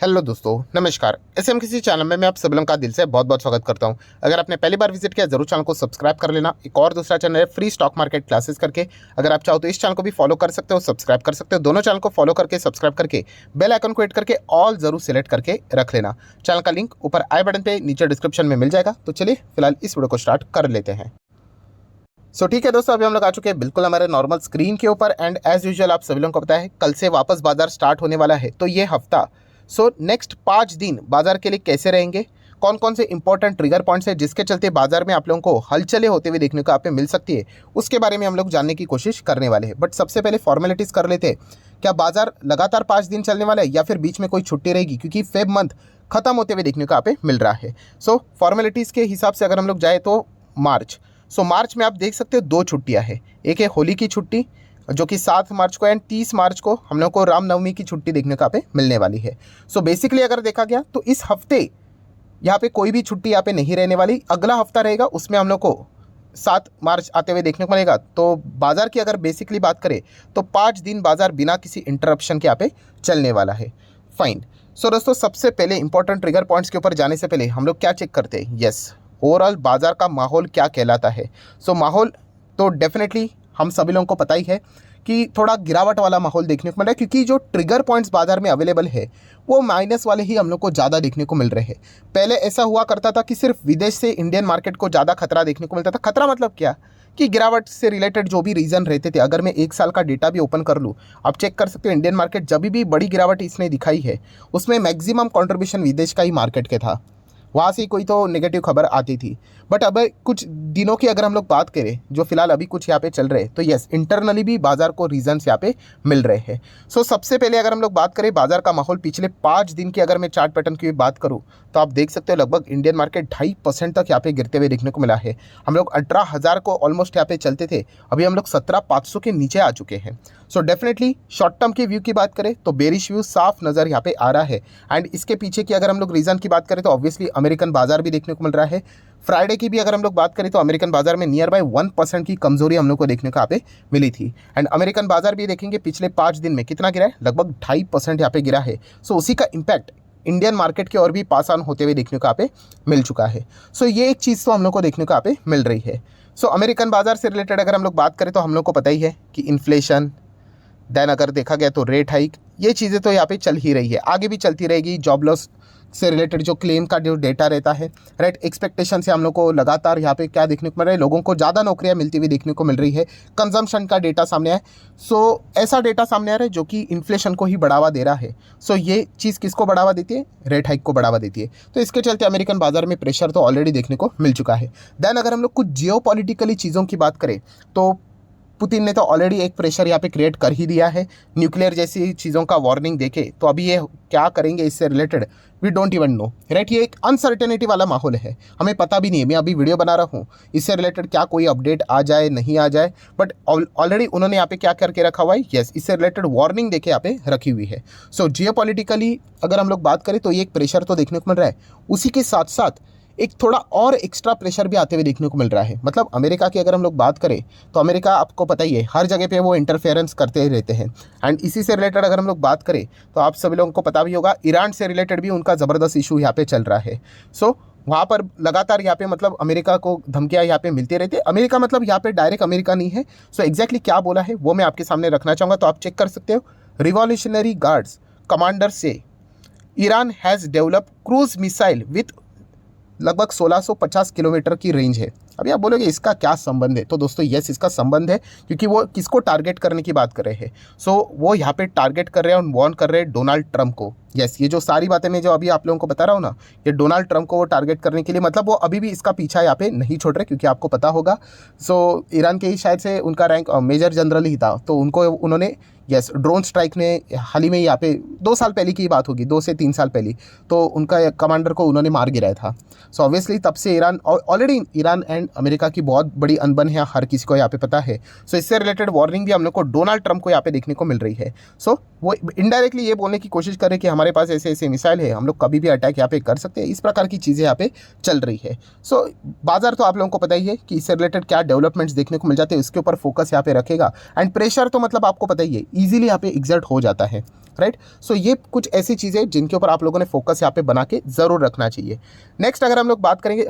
Hello दोस्तों, नमस्कार। SMKC channel में मैं आप सभी लोगों का दिल से बहुत बहुत स्वागत करता हूं। अगर आपने पहली बार विजिट किया जरूर चैनल को सब्सक्राइब कर लेना। एक और दूसरा चैनल है फ्री स्टॉक मार्केट क्लासेस करके। अगर आप चाहो तो इस चैनल को भी फॉलो कर सकते हो, सब्सक्राइब कर सकते हो। दोनों चैनल को फॉलो करके सब्सक्राइब करके बेल आइकन को हिट करके ऑल जरूर सेलेक्ट करके रख लेना। चैनल का लिंक ऊपर आई बटन पे नीचे डिस्क्रिप्शन में मिल जाएगा। तो चलिए फिलहाल इस वीडियो को स्टार्ट कर लेते हैं। ठीक है दोस्तों, अभी हम लोग आ चुके हैं बिल्कुल हमारे नॉर्मल स्क्रीन के ऊपर। एंड एज यूजुअल आप सभी लोगों को पता है कल से वापस बाजार स्टार्ट होने वाला है। तो ये हफ्ता नेक्स्ट 5 दिन बाजार के लिए कैसे रहेंगे, कौन कौन से इंपॉर्टेंट ट्रिगर पॉइंट्स है जिसके चलते बाजार में आप लोगों को हलचलें होते हुए देखने को आप पे मिल सकती है, उसके बारे में हम लोग जानने की कोशिश करने वाले हैं। बट सबसे पहले फॉर्मेलिटीज़ कर लेते हैं। क्या बाजार लगातार 5 दिन चलने वाला है या फिर बीच में कोई छुट्टी रहेगी, क्योंकि फेब मंथ खत्म होते हुए देखने को आप पे मिल रहा है। फॉर्मेलिटीज़ के हिसाब से अगर हम लोग जाए तो मार्च में आप देख सकते हो 2 छुट्टियां हैं। एक है होली की छुट्टी जो कि 7 मार्च को एंड 30 मार्च को हम लोग को रामनवमी की छुट्टी देखने को यहाँ पे मिलने वाली है। बेसिकली अगर देखा गया तो इस हफ्ते यहाँ पे कोई भी छुट्टी यहाँ पे नहीं रहने वाली। अगला हफ्ता रहेगा उसमें हम लोग को 7 मार्च आते हुए देखने को मिलेगा। तो बाजार की अगर बेसिकली बात करें तो 5 दिन बाजार बिना किसी इंटरप्शन के यहाँ पे चलने वाला है। फाइन। दोस्तों सबसे पहले इंपॉर्टेंट ट्रिगर पॉइंट्स के ऊपर जाने से पहले हम लोग क्या चेक करते हैं, यस ओवरऑल बाजार का माहौल क्या कहलाता है। माहौल तो डेफिनेटली हम सभी लोगों को पता ही है कि थोड़ा गिरावट वाला माहौल देखने को मिल रहा है, क्योंकि जो ट्रिगर पॉइंट्स बाजार में अवेलेबल है वो माइनस वाले ही हम लोग को ज़्यादा देखने को मिल रहे हैं। पहले ऐसा हुआ करता था कि सिर्फ विदेश से इंडियन मार्केट को ज़्यादा खतरा देखने को मिलता था। खतरा मतलब क्या कि गिरावट से रिलेटेड जो भी रीज़न रहते थे। अगर मैं 1 साल का डेटा भी ओपन कर लूँ, आप चेक कर सकते हो इंडियन मार्केट जब भी बड़ी गिरावट इसने दिखाई है उसमें मैक्सिमम कॉन्ट्रीब्यूशन विदेश का ही मार्केट के था। वहाँ से कोई तो नेगेटिव खबर आती थी। बट अब कुछ दिनों की अगर हम लोग बात करें जो फिलहाल अभी कुछ यहाँ पे चल रहे हैं, तो यस इंटरनली भी बाजार को रीजंस यहाँ पे मिल रहे हैं। सबसे पहले अगर हम लोग बात करें बाजार का माहौल पिछले 5 दिन की, अगर मैं चार्ट पैटर्न की बात करूँ तो आप देख सकते हो लगभग इंडियन मार्केट 2.5% तक यहाँ पे गिरते हुए देखने को मिला है। हम लोग 18,000 को ऑलमोस्ट यहाँ पे चलते थे, अभी हम लोग 17,500 के नीचे आ चुके हैं। डेफिनेटली शॉर्ट टर्म के व्यू की बात करें तो बेरिश व्यू साफ नज़र यहाँ पे आ रहा है। एंड इसके पीछे की अगर हम लोग रीज़न की बात करें तो ऑब्वियसली अमेरिकन बाजार भी देखने को मिल रहा है। फ्राइडे की भी अगर हम लोग बात करें तो अमेरिकन बाजार में नियर बाय 1% की कमजोरी हम लोग को देखने को यहाँ पे मिली थी। एंड अमेरिकन बाजार भी देखेंगे पिछले 5 दिन में कितना गिरा है, लगभग 2.5% यहाँ पे गिरा है। उसी का इम्पैक्ट इंडियन मार्केट के और भी पास ऑन होते हुए देखने को यहाँ पे मिल चुका है। ये एक चीज़ तो हम लोग को देखने को यहाँ पे मिल रही है। अमेरिकन बाजार से रिलेटेड अगर हम लोग बात करें तो हम लोग को पता ही है कि इन्फ्लेशन, देन अगर देखा गया तो रेट हाइक, ये चीज़ें तो यहाँ पे चल ही रही है, आगे भी चलती रहेगी। जॉब लॉस से रिलेटेड जो क्लेम का जो डेटा रहता है, राइट, एक्सपेक्टेशन से हम लोग को लगातार यहाँ पे क्या देखने को मिल रहा है, लोगों को ज़्यादा नौकरियाँ मिलती हुई देखने को मिल रही है। कंजम्पशन का डेटा सामने आया ऐसा डेटा सामने आ रहा है जो कि इन्फ्लेशन को ही बढ़ावा दे रहा है। ये चीज़ किसको बढ़ावा देती है, रेट हाइक को बढ़ावा देती है। तो इसके चलते अमेरिकन बाजार में प्रेशर तो ऑलरेडी देखने को मिल चुका है। देन अगर हम लोग कुछ जियोपॉलिटिकली चीज़ों की बात करें तो पुतिन ने तो ऑलरेडी एक प्रेशर यहाँ पे क्रिएट कर ही दिया है। न्यूक्लियर जैसी चीज़ों का वार्निंग देके तो अभी ये क्या करेंगे इससे related we don't even know, right. ये एक अनसर्टेनिटी वाला माहौल है, हमें पता भी नहीं है। मैं अभी वीडियो बना रहा हूँ, इससे रिलेटेड क्या कोई अपडेट आ जाए नहीं आ जाए, बट ऑलरेडी उन्होंने यहाँ पे क्या करके रखा हुआ है, यस इससे रिलेटेड वार्निंग देके यहाँ पे रखी हुई है। जियोपॉलिटिकली अगर हम लोग बात करें तो ये एक प्रेशर तो देखने को मिल रहा है। उसी के साथ साथ एक थोड़ा और एक्स्ट्रा प्रेशर भी आते हुए देखने को मिल रहा है। मतलब अमेरिका की अगर हम लोग बात करें तो अमेरिका आपको पता ही है हर जगह पे वो इंटरफेरेंस करते ही रहते हैं। एंड इसी से रिलेटेड अगर हम लोग बात करें तो आप सभी लोगों को पता भी होगा ईरान से रिलेटेड भी उनका ज़बरदस्त इशू यहाँ पे चल रहा है। वहाँ पर लगातार यहाँ पे मतलब अमेरिका को धमकियाँ यहाँ पे मिलती रहती है। अमेरिका मतलब यहाँ पे डायरेक्ट अमेरिका नहीं है। एग्जैक्टली क्या बोला है वो मैं आपके सामने रखना चाहूँगा, तो आप चेक कर सकते हो। रिवॉल्यूशनरी गार्ड्स कमांडर से Iran has develop cruise missile with लगभग 1650 किलोमीटर की रेंज है। अभी आप बोलोगे इसका क्या संबंध है, तो दोस्तों यस इसका संबंध है, क्योंकि वो किसको टारगेट करने की बात कर रहे हैं। वो यहाँ पे टारगेट कर रहे हैं और वार्न कर रहे हैं डोनाल्ड ट्रंप को। यस ये जो सारी बातें मैं जो अभी आप लोगों को बता रहा हूँ ना, ये डोनाल्ड ट्रंप को वो टारगेट करने के लिए, मतलब वो अभी भी इसका पीछा यहाँ पे नहीं छोड़ रहे, क्योंकि आपको पता होगा ईरान के ही शायद से उनका रैंक मेजर जनरल ही था। तो उनको उन्होंने यस ड्रोन स्ट्राइक ने हाल ही में यहाँ पे 2 साल पहले की बात होगी, 2 से 3 साल पहले, तो उनका कमांडर को उन्होंने मार गिराया था। ऑब्वियसली तब से Iran already Iran and and America की बहुत बड़ी अनबन है, हर किसी को यहाँ पे पता है। सो इससे रिलेटेड वार्निंग भी हम लोग को डोनाल्ड ट्रंप को यहाँ पे देखने को मिल रही है। सो वो इनडायरेक्टली ये बोलने की कोशिश कर रहे हैं कि हमारे पास ऐसे ऐसे मिसाइल है, हम लोग कभी भी अटैक यहाँ पे कर सकते हैं। इस प्रकार की चीज़ें यहाँ पे चल रही है। सो बाजार तो आप लोगों को पता ही है कि इससे रिलेटेड क्या डेवलपमेंट्स देखने को मिल जाते हैं, उसके ऊपर फोकस यहाँ पे रखेगा। एंड प्रेशर तो मतलब आपको पता ही है ईजिली यहाँ पे एग्जर्ट हो जाता है, राइट। सो ये कुछ ऐसी चीज़ें जिनके ऊपर आप लोगों ने फोकस यहाँ पे बना के ज़रूर रखना चाहिए। नेक्स्ट अगर हम लोग बात करेंगे,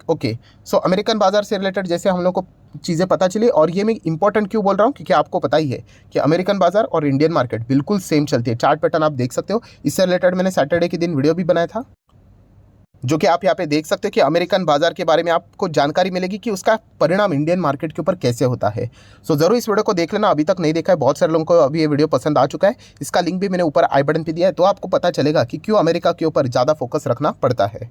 ओके, सो अमेरिकन बाजार से रिलेटेड जैसे हम लोग को चीज़ें पता चली, और ये मैं इंपॉर्टेंट क्यों बोल रहा हूँ क्योंकि आपको पता ही है कि अमेरिकन बाजार और इंडियन मार्केट बिल्कुल सेम चलती है। चार्ट पैटर्न आप देख सकते हो। इससे रिलेटेड मैंने सैटरडे के दिन वीडियो भी बनाया था, जो कि आप यहाँ पे देख सकते हो कि अमेरिकन बाजार के बारे में आपको जानकारी मिलेगी कि उसका परिणाम इंडियन मार्केट के ऊपर कैसे होता है। सो ज़रूर इस वीडियो को देख लेना, अभी तक नहीं देखा है। बहुत सारे लोगों को अभी ये वीडियो पसंद आ चुका है। इसका लिंक भी मैंने ऊपर आई बटन पे दिया है, तो आपको पता चलेगा कि क्यों अमेरिका के ऊपर ज़्यादा फोकस रखना पड़ता है।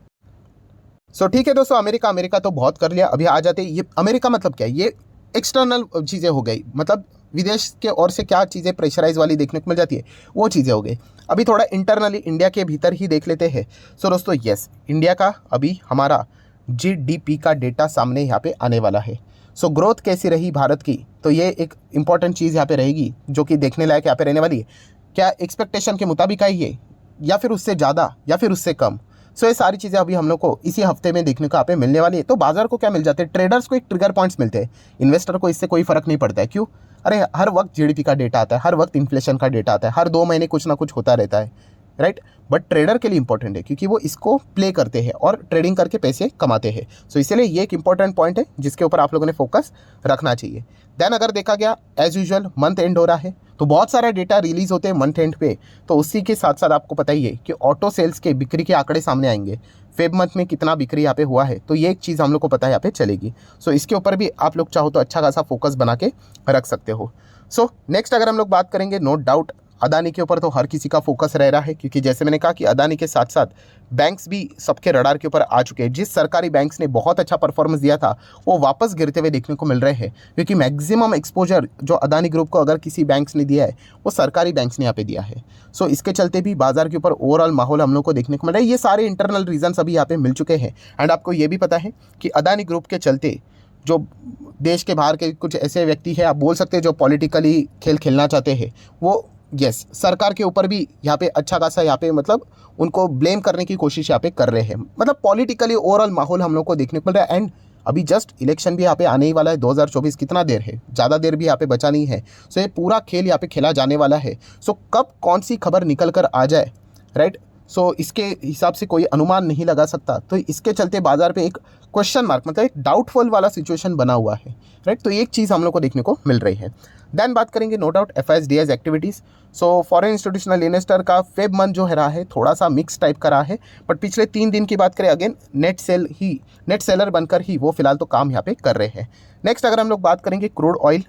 सो ठीक है दोस्तों, अमेरिका तो बहुत कर लिया। अभी आ जाते, ये अमेरिका मतलब क्या है, ये एक्सटर्नल चीज़ें हो गई, मतलब विदेश के ओर से क्या चीज़ें प्रेशराइज वाली देखने को मिल जाती है, वो चीज़ें हो गई। अभी थोड़ा इंटरनली इंडिया के भीतर ही देख लेते हैं। सो दोस्तों यस, इंडिया का अभी हमारा जीडीपी का डेटा सामने यहाँ पे आने वाला है। सो ग्रोथ कैसी रही भारत की, तो ये एक इंपॉर्टेंट चीज़ यहाँ पे रहेगी जो कि देखने लायक यहाँ पे रहने वाली है। क्या एक्सपेक्टेशन के मुताबिक आई है, या फिर उससे ज़्यादा, या फिर उससे कम। सो ये सारी चीज़ें अभी हम लोग को इसी हफ्ते में देखने को यहाँ पे मिलने वाली है। तो बाजार को क्या मिल जाते हैं, ट्रेडर्स को एक ट्रिगर पॉइंट्स मिलते हैं। इन्वेस्टर को इससे कोई फर्क नहीं पड़ता है। क्यों? अरे हर वक्त जीडीपी का डेटा आता है, हर वक्त इन्फ्लेशन का डेटा आता है, हर 2 महीने कुछ ना कुछ होता रहता है, राइट। बट ट्रेडर के लिए इंपॉर्टेंट है क्योंकि वो इसको प्ले करते हैं और ट्रेडिंग करके पैसे कमाते हैं। सो इसलिए ये एक इंपॉर्टेंट पॉइंट है जिसके ऊपर आप लोगों ने फोकस रखना चाहिए। देन अगर देखा गया एज यूजुअल मंथ एंड हो रहा है, तो बहुत सारा डेटा रिलीज होते हैं मंथ एंड पे। तो उसी के साथ साथ आपको पता ही है कि ऑटो सेल्स के बिक्री के आंकड़े सामने आएंगे। फेब मंथ में कितना बिक्री यहाँ पे हुआ है, तो ये एक चीज़ हम लोग को पता है यहाँ पे चलेगी। सो इसके ऊपर भी आप लोग चाहो तो अच्छा खासा फोकस बना के रख सकते हो। सो नेक्स्ट अगर हम लोग बात करेंगे, नो डाउट अदानी के ऊपर तो हर किसी का फोकस रह रहा है, क्योंकि जैसे मैंने कहा कि अदानी के साथ साथ बैंक्स भी सबके रडार के ऊपर आ चुके हैं। जिस सरकारी बैंक्स ने बहुत अच्छा परफॉर्मेंस दिया था, वो वापस गिरते हुए देखने को मिल रहे हैं, क्योंकि मैक्सिमम एक्सपोजर जो अदानी ग्रुप को अगर किसी बैंक्स ने दिया है, वो सरकारी बैंक्स ने यहाँ पे दिया है। सो इसके चलते भी बाजार के ऊपर ओवरऑल माहौल हम लोग को देखने को मिल रहा है। ये सारे इंटरनल रीजन्स अभी यहाँ पे मिल चुके हैं। एंड आपको ये भी पता है कि अदानी ग्रुप के चलते जो देश के बाहर के कुछ ऐसे व्यक्ति हैं, आप बोल सकते हैं, जो पॉलिटिकली खेल खेलना चाहते हैं, वो यस सरकार के ऊपर भी यहाँ पे अच्छा खासा यहाँ पे मतलब उनको ब्लेम करने की कोशिश यहाँ पे कर रहे हैं। मतलब पॉलिटिकली ओवरऑल माहौल हम लोग को देखने को मिल रहा है। एंड अभी जस्ट इलेक्शन भी यहाँ पे आने ही वाला है, 2024 कितना देर है, ज़्यादा देर भी यहाँ पे बचा नहीं है। सो ये पूरा खेल यहाँ पे खेला जाने वाला है। सो कब कौन सी खबर निकल कर आ जाए, राइट, सो इसके हिसाब से कोई अनुमान नहीं लगा सकता। तो इसके चलते बाजार पे एक क्वेश्चन मार्क, मतलब एक डाउटफुल वाला सिचुएशन बना हुआ है, राइट। तो एक चीज़ हम लोग को देखने को मिल रही है। देन बात करेंगे no doubt FISDS activities. So foreign institutional investor का फेब मंथ जो है रहा है, थोड़ा सा मिक्स टाइप का रहा है। बट पिछले 3 दिन की बात करें, अगेन नेट सेलर बनकर ही वो फिलहाल तो काम यहाँ पे कर रहे हैं। नेक्स्ट अगर हम लोग बात करेंगे क्रूड ऑयल,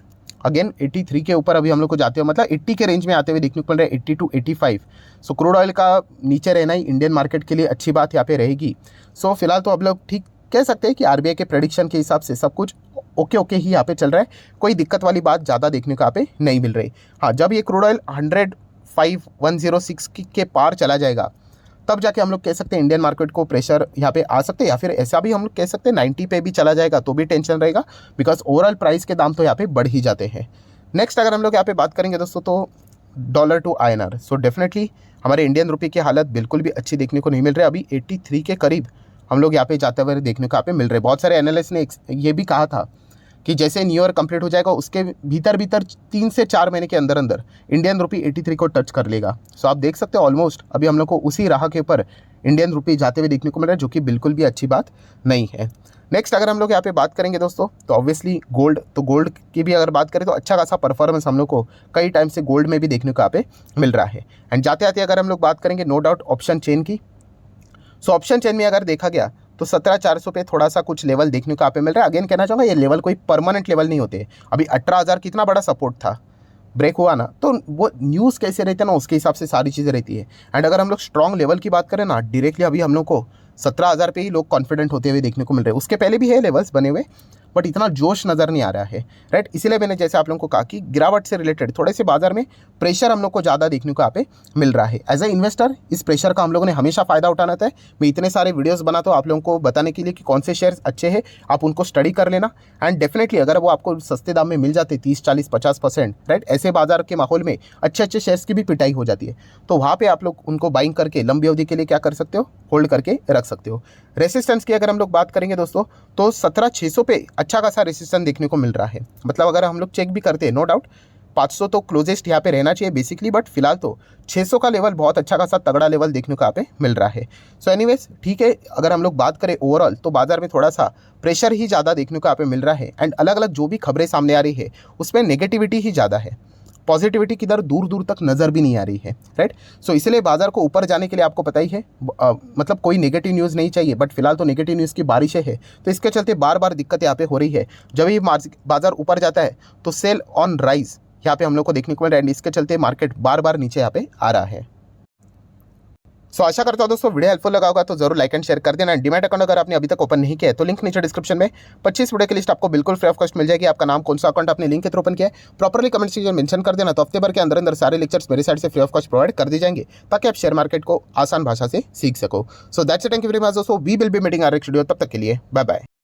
अगेन 83 के ऊपर अभी हम लोग को जाते हुए, मतलब 80 के रेंज में आते हुए देखने को मिल रहा है, 80 to 85। सो क्रूड ऑयल का नीचे रहना ही इंडियन मार्केट के लिए अच्छी बात यहाँ पे रहेगी। सो फिलहाल तो अब लोग ठीक कह सकते हैं कि RBI के प्रेडिक्शन के हिसाब से सब कुछ ओके ही यहाँ पे चल रहा है। कोई दिक्कत वाली बात ज़्यादा देखने को यहाँ पे नहीं मिल रही। हाँ, जब ये क्रूड ऑयल 105,106 के पार चला जाएगा, तब जाके हम लोग कह सकते हैं इंडियन मार्केट को प्रेशर यहाँ पे आ सकते हैं, या फिर ऐसा भी हम लोग कह सकते हैं 90 पे भी चला जाएगा तो भी टेंशन रहेगा, बिकॉज ओवरऑल प्राइस के दाम तो यहाँ पे बढ़ ही जाते हैं। नेक्स्ट अगर हम लोग यहाँ पे बात करेंगे दोस्तों, तो dollar to INR। So definitely हमारे इंडियन रुपये की हालत बिल्कुल भी अच्छी देखने को नहीं मिल रही। अभी 83 के करीब हम लोग यहाँ पे जाते हुए देखने को यहाँ पे मिल रहे। बहुत सारे एनालिस्ट ने ये भी कहा था कि जैसे न्यू ईयर कंप्लीट हो जाएगा, उसके भीतर 3 से 4 महीने के अंदर अंदर इंडियन रुपी 83 को टच कर लेगा। सो आप देख सकते हो ऑलमोस्ट अभी हम लोग को उसी राह के ऊपर इंडियन रुपी जाते हुए देखने को मिल रहा है, जो कि बिल्कुल भी अच्छी बात नहीं है। नेक्स्ट अगर हम लोग यहाँ पे बात करेंगे दोस्तों, तो ऑब्वियसली गोल्ड, तो गोल्ड की भी अगर बात करें तो अच्छा खासा परफॉर्मेंस हम लोग को कई टाइम से गोल्ड में भी देखने को यहाँ पे मिल रहा है। एंड जाते आते अगर हम लोग बात करेंगे नो डाउट ऑप्शन चेन की, सो ऑप्शन चेन में अगर देखा गया तो 17,400 पे थोड़ा सा कुछ लेवल देखने को यहाँ पे मिल रहा है। अगेन कहना चाहूँगा, ये लेवल कोई परमानेंट लेवल नहीं होते। अभी 18,000 कितना बड़ा सपोर्ट था, ब्रेक हुआ ना, तो वो न्यूज़ कैसे रहते हैं ना, उसके हिसाब से सारी चीज़ें रहती है। एंड अगर हम लोग स्ट्रॉन्ग लेवल की बात करें ना, डायरेक्टली अभी हम लोग को 17,000 पे ही लोग कॉन्फिडेंट होते हुए देखने को मिल रहे हैं। उसके पहले भी है लेवल्स बने हुए, बट इतना जोश नज़र नहीं आ रहा है, राइट। इसीलिए मैंने जैसे आप लोगों को कहा कि गिरावट से रिलेटेड थोड़े से बाजार में प्रेशर हम लोग को ज़्यादा देखने को यहाँ पे मिल रहा है। एज ए इन्वेस्टर इस प्रेशर का हम लोगों ने हमेशा फ़ायदा उठाना था। मैं इतने सारे वीडियोस बनाता हूँ आप लोगों को बताने के लिए कि कौन से शेयर्स अच्छे हैं, आप उनको स्टडी कर लेना। एंड डेफिनेटली अगर वो आपको सस्ते दाम में मिल जाते 30, 40, 50%, राइट, ऐसे बाजार के माहौल में अच्छे अच्छे शेयर्स की भी पिटाई हो जाती है, तो वहाँ पे आप लोग उनको बाइंग करके लंबी अवधि के लिए क्या कर सकते हो, होल्ड करके रख सकते हो। रेसिस्टेंस की अगर हम लोग बात करेंगे दोस्तों, तो 17,600 पे अच्छा खासा रेसिस्टेंस देखने को मिल रहा है। मतलब अगर हम लोग चेक भी करते हैं, नो डाउट 500 तो क्लोजेस्ट यहाँ पे रहना चाहिए बेसिकली, बट फिलहाल तो 600 का लेवल बहुत अच्छा खासा तगड़ा लेवल देखने को यहाँ पे मिल रहा है। सो एनीवेज ठीक है, अगर हम लोग बात करें ओवरऑल तो बाजार में थोड़ा सा प्रेशर ही ज़्यादा देखने को यहाँ पे मिल रहा है। एंड अलग अलग जो भी खबरें सामने आ रही है उसमें नेगेटिविटी ही ज़्यादा है, पॉजिटिविटी की दर दूर दूर तक नज़र भी नहीं आ रही है, राइट। सो इसलिए बाजार को ऊपर जाने के लिए आपको पता ही है मतलब कोई नेगेटिव न्यूज़ नहीं चाहिए, बट फिलहाल तो नेगेटिव न्यूज़ की बारिशें है, तो इसके चलते बार बार दिक्कत यहाँ पे हो रही है। जब भी बाजार ऊपर जाता है तो सेल ऑन राइज यहाँ पे हम लोग को देखने को मिल रहा है, इसके चलते मार्केट बार बार नीचे यहाँ पे आ रहा है। सो आशा करता हूं दोस्तों वीडियो हेल्पफुल लगा होगा, तो जरूर लाइक एंड शेयर कर देना। डीमैट अकाउंट अगर आपने अभी तक ओपन नहीं किया है तो लिंक नीचे डिस्क्रिप्शन में 25 वीडियो की लिस्ट आपको बिल्कुल फ्री ऑफ कॉस्ट मिल जाएगी। आपका नाम कौन सा अकाउंट आपने लिंक के थ्रू ओपन किया है प्रॉपर्ली कमेंट सेक्शन में मेंशन कर देना, तो हफ्ते भर के अंदर अंदर सारे लेक्चर्स मेरे साइड से फ्री ऑफ कॉस्ट प्रोवाइड कर दी जाएंगे ताकि आप शेयर मार्केट को आसान भाषा से सीख सको। So that's it, thank you very much दोस्तों, we will be meeting our next video, तब तक के लिए बाय बाय।